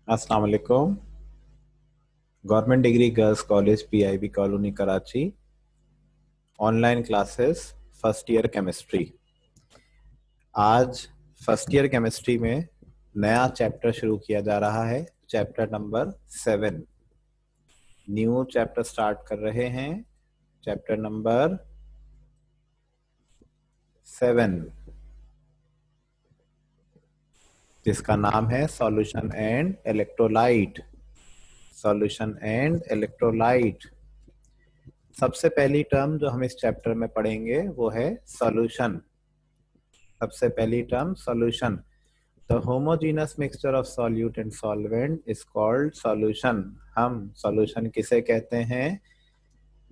अस्सलाम वालेकुम। Government degree girls college PIB colony Karachi. Online classes first year chemistry. आज first year chemistry में नया चैप्टर शुरू किया जा रहा है, chapter number 7। New chapter start कर रहे हैं, चैप्टर नंबर 7, जिसका नाम है solution and electrolyte. Solution and electrolyte. सबसे पहली टर्म जो हम इस चैप्टर में पढ़ेंगे वो है सॉल्यूशन। सबसे पहली term solution. The homogeneous mixture of solute and solvent is called solution. हम सॉल्यूशन किसे कहते हैं?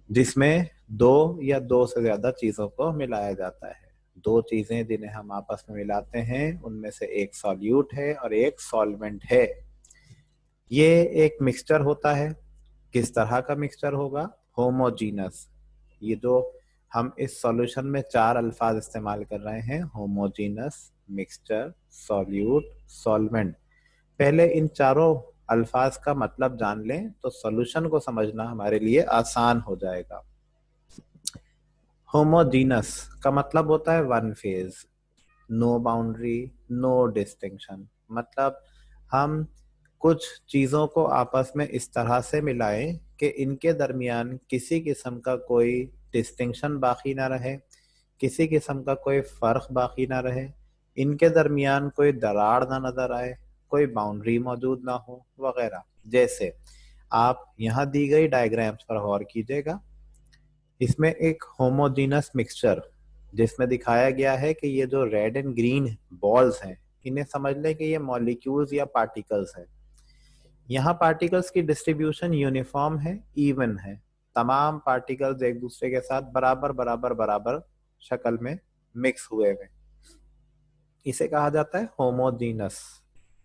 जिसमें दो या दो से ज्यादा चीजों को मिलाया जाता है। दो चीजें जिन्हें हम आपस में मिलाते हैं उनमें से एक सॉल्यूट है और एक सॉल्वेंट है। ये एक मिक्सचर होता है। किस तरह का मिक्सचर होगा? होमोजीनस। ये जो हम इस सॉल्यूशन में चार अल्फाज इस्तेमाल कर रहे हैं, होमोजीनस, मिक्सचर, सॉल्यूट, सॉल्वेंट। पहले इन चारों अल्फाज का मतलब जान लें तो सॉल्यूशन को समझना हमारे लिए आसान हो जाएगा। होमोजीनस का मतलब होता है one phase, no boundary, no distinction. मतलब हम कुछ चीजों को आपस में इस तरह से मिलाएं कि इनके दरमियान किसी किस्म का कोई डिस्टिंक्शन बाकी ना रहे, किसी किस्म का कोई फर्क बाकी ना रहे, इनके दरमियान कोई दरार ना नजर आए, कोई बाउंड्री मौजूद ना हो वगैरह। जैसे आप यहाँ दी गई डायग्राम्स पर गौर कीजिएगा। इसमें एक होमोजीनस मिक्सचर जिसमें दिखाया गया है कि ये जो रेड एंड ग्रीन बॉल्स हैं, इन्हें समझ लें कि ये मॉलिक्यूल्स या पार्टिकल्स हैं। यहाँ पार्टिकल्स की डिस्ट्रीब्यूशन यूनिफॉर्म है, इवन है। तमाम पार्टिकल्स एक दूसरे के साथ बराबर बराबर बराबर शक्ल में मिक्स हुए हुए। इसे कहा जाता है होमोजीनस।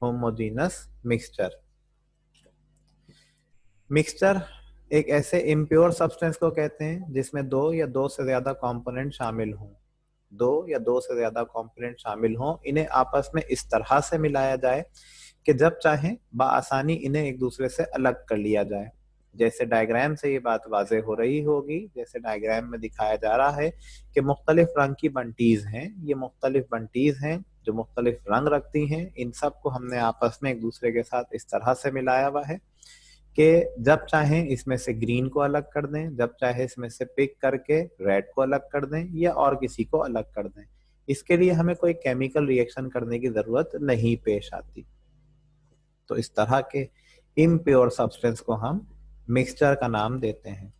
Homogeneous mixture. मिक्सचर एक ऐसे इम्प्योर सब्सटेंस को कहते हैं जिसमें दो या दो से ज्यादा कंपोनेंट शामिल हों। दो या दो से ज्यादा कंपोनेंट शामिल हों, इन्हें आपस में इस तरह से मिलाया जाए कि जब चाहें बआसानी इन्हें एक दूसरे से अलग कर लिया जाए। जैसे डायग्राम से ये बात वाज़ेह हो रही होगी, जैसे डायग्राम में दिखाया जा रहा है कि मुख्तलिफ रंग की बंटीज हैं। ये मुख्तलिफ बंटीज हैं जो मुख्तलिफ रंग रखती हैं। इन सब को हमने आपस में एक दूसरे के साथ इस तरह से मिलाया हुआ है कि जब चाहें इसमें से ग्रीन को अलग कर दें, जब चाहे इसमें से पिक करके रेड को अलग कर दें या और किसी को अलग कर दें। इसके लिए हमें कोई केमिकल रिएक्शन करने की जरूरत नहीं पेश आती। तो इस तरह के इम्प्योर सब्सटेंस को हम मिक्सचर का नाम देते हैं।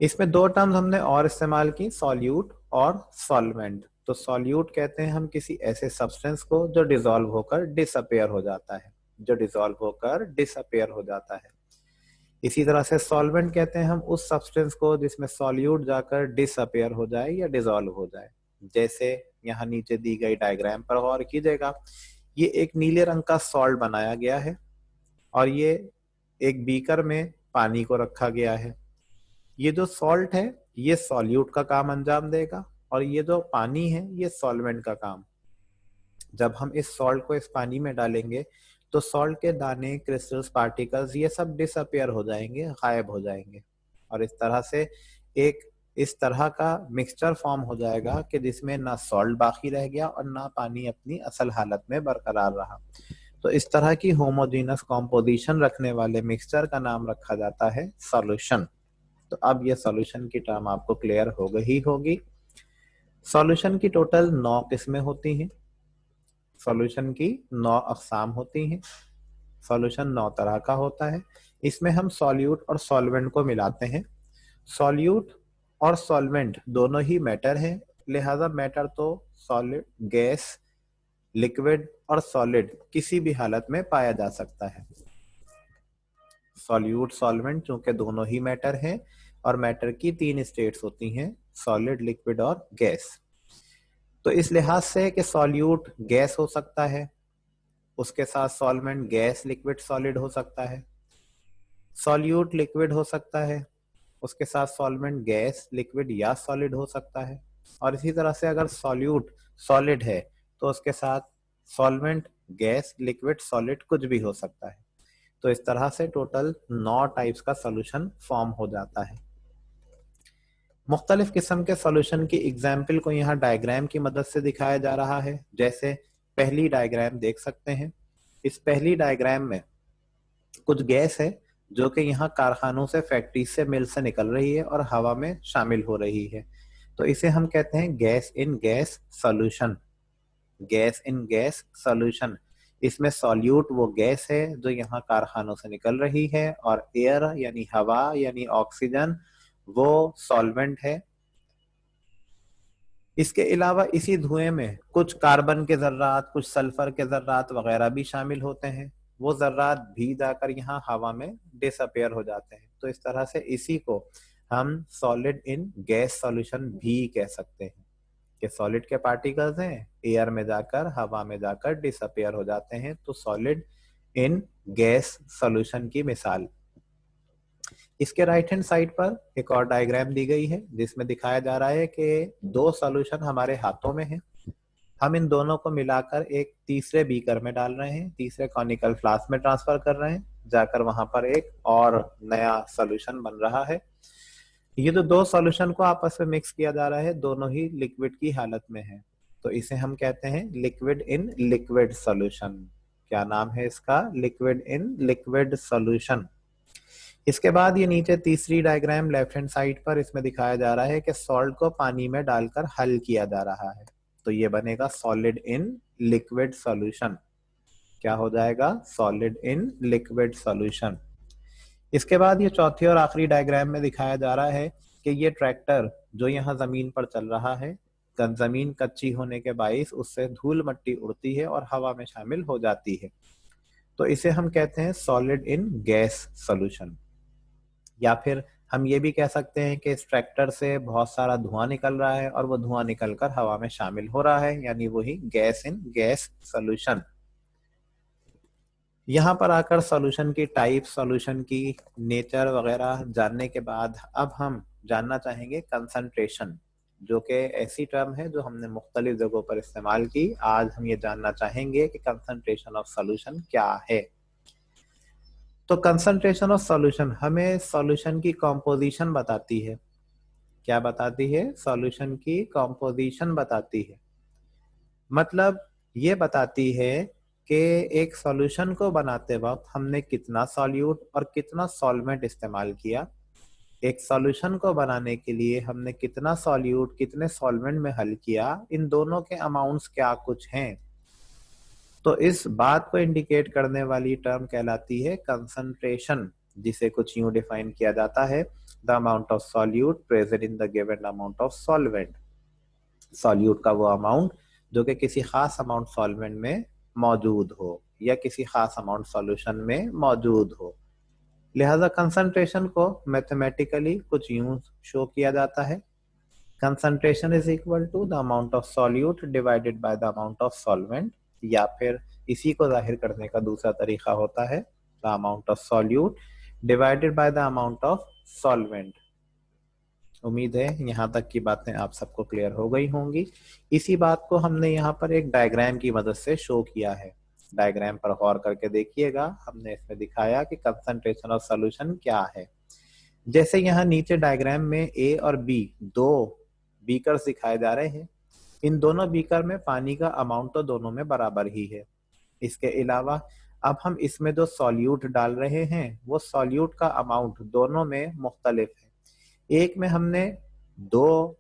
इसमें दो टर्म्स हमने और इस्तेमाल की, सॉल्यूट और सॉल्वेंट। तो सॉल्यूट कहते हैं हम किसी ऐसे सब्सटेंस को जो डिसॉल्व होकर डिसअपेयर हो जाता है, जो डिसॉल्व होकर डिसअपेयर हो जाता है। इसी तरह से सॉल्वेंट कहते हैं हम उस सब्सटेंस को जिसमें सॉल्यूट जाकर डिसअपेयर हो जाए या डिसॉल्व हो जाए। जैसे यहाँ नीचे दी गई डायग्राम पर गौर कीजिएगा। ये एक नीले रंग का सॉल्ट बनाया गया है और ये एक बीकर में पानी को रखा गया है। ये जो सॉल्ट है ये सॉल्यूट का काम अंजाम देगा और ये जो पानी है ये सॉल्वेंट का काम। जब हम इस सॉल्ट को इस पानी में डालेंगे तो सॉल्ट के दाने, क्रिस्टल्स, पार्टिकल्स ये सब डिसअपियर हो जाएंगे, गायब हो जाएंगे। और इस तरह से एक इस तरह का मिक्सचर फॉर्म हो जाएगा कि जिसमें ना सॉल्ट बाकी रह गया और ना पानी अपनी असल हालत में बरकरार रहा। तो इस तरह की होमोजीनस कॉम्पोजिशन रखने वाले मिक्सचर का नाम रखा जाता है सॉल्यूशन। तो अब ये सॉल्यूशन की टर्म आपको क्लियर हो गई होगी। सॉल्यूशन की टोटल 9 किस्में होती हैं। सॉल्यूशन की 9 अकसाम होती हैं। सॉल्यूशन 9 तरह का होता है। इसमें हम सॉल्यूट और सॉल्वेंट को मिलाते हैं। सॉल्यूट और सॉल्वेंट दोनों ही मैटर हैं, लिहाजा मैटर तो सॉलिड, गैस, लिक्विड और सॉलिड किसी भी हालत में पाया जा सकता है। सॉल्यूट, सॉल्वेंट चूंकि दोनों ही मैटर हैं और मैटर की 3 स्टेट्स होती हैं, सॉलिड, लिक्विड और गैस। तो इस लिहाज से कि सॉल्यूट गैस हो सकता है, उसके साथ सॉल्वेंट गैस, लिक्विड, सॉलिड हो सकता है। सॉल्यूट लिक्विड हो सकता है, उसके साथ सॉल्वेंट गैस, लिक्विड या सॉलिड हो सकता है। और इसी तरह से अगर सॉल्यूट सॉलिड है तो उसके साथ सॉल्वेंट गैस, लिक्विड, सॉलिड कुछ भी हो सकता है। तो इस तरह से टोटल 9 टाइप्स का सॉल्यूशन फॉर्म हो जाता है। मुख्तलिफ किस्म के सॉल्यूशन की एग्जाम्पल को यहाँ डायग्राम की मदद से दिखाया जा रहा है। जैसे पहली डायग्राम देख सकते हैं। इस पहली डायग्राम में कुछ गैस है जो कि यहाँ कारखानों से, फैक्ट्री से, मिल से निकल रही है और हवा में शामिल हो रही है। तो इसे हम कहते हैं gas in gas solution. Gas in gas solution, इसमें सॉल्यूट वो गैस है जो यहाँ कारखानों से निकल रही है, और एयर यानी हवा यानी ऑक्सीजन वो सॉल्वेंट है। इसके अलावा इसी धुएं में कुछ कार्बन के जर्रात, कुछ सल्फर के जर्रात वगैरह भी शामिल होते हैं। वो जर्रात भी जाकर यहाँ हवा में डिसअपेयर हो जाते हैं। तो इस तरह से इसी को हम सॉलिड इन गैस सॉल्यूशन भी कह सकते हैं कि सॉलिड के पार्टिकल्स हैं, एयर में जाकर, हवा में जाकर डिसअपेयर हो जाते हैं। तो सॉलिड इन गैस सॉल्यूशन की मिसाल। इसके राइट हैंड साइड पर एक और डायग्राम दी गई है जिसमें दिखाया जा रहा है कि दो सॉल्यूशन हमारे हाथों में हैं। हम इन दोनों को मिलाकर एक तीसरे बीकर में डाल रहे हैं, तीसरे कॉनिकल फ्लास्क में ट्रांसफर कर रहे हैं, जाकर वहां पर एक और नया सॉल्यूशन बन रहा है। ये जो दो सॉल्यूशन को आपस में मिक्स किया जा रहा है, दोनों ही लिक्विड की हालत में है। तो इसे हम कहते हैं लिक्विड इन लिक्विड सॉल्यूशन। क्या नाम है इसका? Liquid in liquid solution. इसके बाद ये नीचे तीसरी डायग्राम लेफ्ट हैंड साइड पर, इसमें दिखाया जा रहा है कि सॉल्ट को पानी में डालकर हल किया जा रहा है। तो ये बनेगा सॉलिड इन लिक्विड सॉल्यूशन। क्या हो जाएगा? Solid in liquid solution. इसके बाद ये चौथी और आखिरी डायग्राम में दिखाया जा रहा है कि ये ट्रैक्टर जो यहाँ जमीन पर चल रहा है, जमीन कच्ची होने के बाइस उससे धूल मट्टी उड़ती है और हवा में शामिल हो जाती है। तो इसे हम कहते हैं सॉलिड इन गैस सॉल्यूशन। या फिर हम ये भी कह सकते हैं कि इस ट्रैक्टर से बहुत सारा धुआं निकल रहा है और वो धुआं निकलकर हवा में शामिल हो रहा है, यानी वही गैस इन गैस सॉल्यूशन। यहाँ पर आकर सॉल्यूशन की टाइप, सॉल्यूशन की नेचर वगैरह जानने के बाद अब हम जानना चाहेंगे कंसंट्रेशन, जो कि ऐसी टर्म है जो हमने मुख्तलिफ जगहों पर इस्तेमाल की। आज हम ये जानना चाहेंगे कि कंसंट्रेशन ऑफ सॉल्यूशन क्या है। तो कंसंट्रेशन ऑफ सॉल्यूशन हमें सॉल्यूशन की कॉम्पोजिशन बताती है। क्या बताती है? सॉल्यूशन की कॉम्पोजिशन बताती है। मतलब ये बताती है कि एक सॉल्यूशन को बनाते वक्त हमने कितना सॉल्यूट और कितना सॉल्वेंट इस्तेमाल किया। एक सॉल्यूशन को बनाने के लिए हमने कितना सॉल्यूट, कितने सॉल्वेंट में हल किया, इन दोनों के अमाउंट्स क्या कुछ हैं। तो इस बात को इंडिकेट करने वाली टर्म कहलाती है कंसंट्रेशन, जिसे कुछ यूं डिफाइन किया जाता है, the amount of solute present in the given amount of solvent. Solute का वो अमाउंट जो कि किसी खास अमाउंट सॉल्वेंट में मौजूद हो या किसी खास अमाउंट सॉल्यूशन में मौजूद हो। लिहाजा कंसंट्रेशन को मैथमेटिकली कुछ यूं शो किया जाता है, concentration is equal to the amount of solute divided by the amount of solvent. या फिर इसी को जाहिर करने का दूसरा तरीका होता है the amount of solute divided by the amount of solvent. उम्मीद है यहाँ तक की बातें आप सबको क्लियर हो गई होंगी। इसी बात को हमने यहाँ पर एक डायग्राम की मदद से शो किया है। डायग्राम पर गौर करके देखिएगा, हमने इसमें दिखाया कि कंसंट्रेशन ऑफ सॉल्यूशन क्या है। जैसे यहाँ नीचे डायग्राम में ए और बी दो बीकर्स दिखाए जा रहे हैं। इन दोनों बीकर में पानी का अमाउंट तो दोनों में बराबर ही है। इसके अलावा अब हम इसमें जो सॉल्यूट डाल रहे हैं वो सॉल्यूट का अमाउंट दोनों में मुख्तलिफ है। एक में हमने 2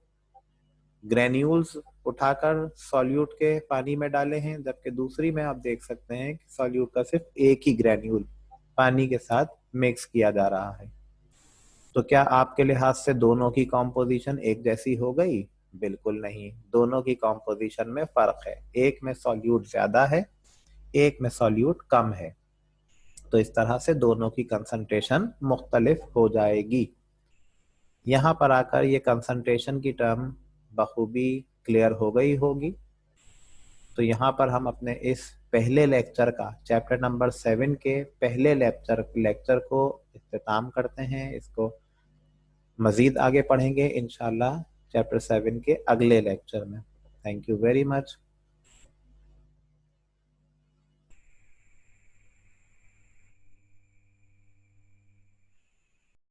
ग्रेन्यूल्स उठाकर सॉल्यूट के पानी में डाले हैं, जबकि दूसरी में आप देख सकते हैं कि सॉल्यूट का सिर्फ एक ही ग्रेन्यूल पानी के साथ मिक्स किया जा रहा है। तो क्या आपके लिहाज से दोनों की कॉम्पोजिशन एक जैसी हो गई? बिल्कुल नहीं, दोनों की कॉम्पोजिशन में फर्क है। एक में सॉल्यूट ज्यादा है, एक में सॉल्यूट कम है। तो इस तरह से दोनों की कंसंट्रेशन मुख्तलिफ हो जाएगी। यहाँ पर आकर ये कंसंट्रेशन की टर्म बखूबी क्लियर हो गई होगी। तो यहाँ पर हम अपने इस पहले लेक्चर का, चैप्टर नंबर 7 के पहले लेक्चर को इख्तिताम करते हैं। इसको मजीद आगे पढ़ेंगे इंशाल्लाह चैप्टर 7 के अगले लेक्चर में। Thank you very much.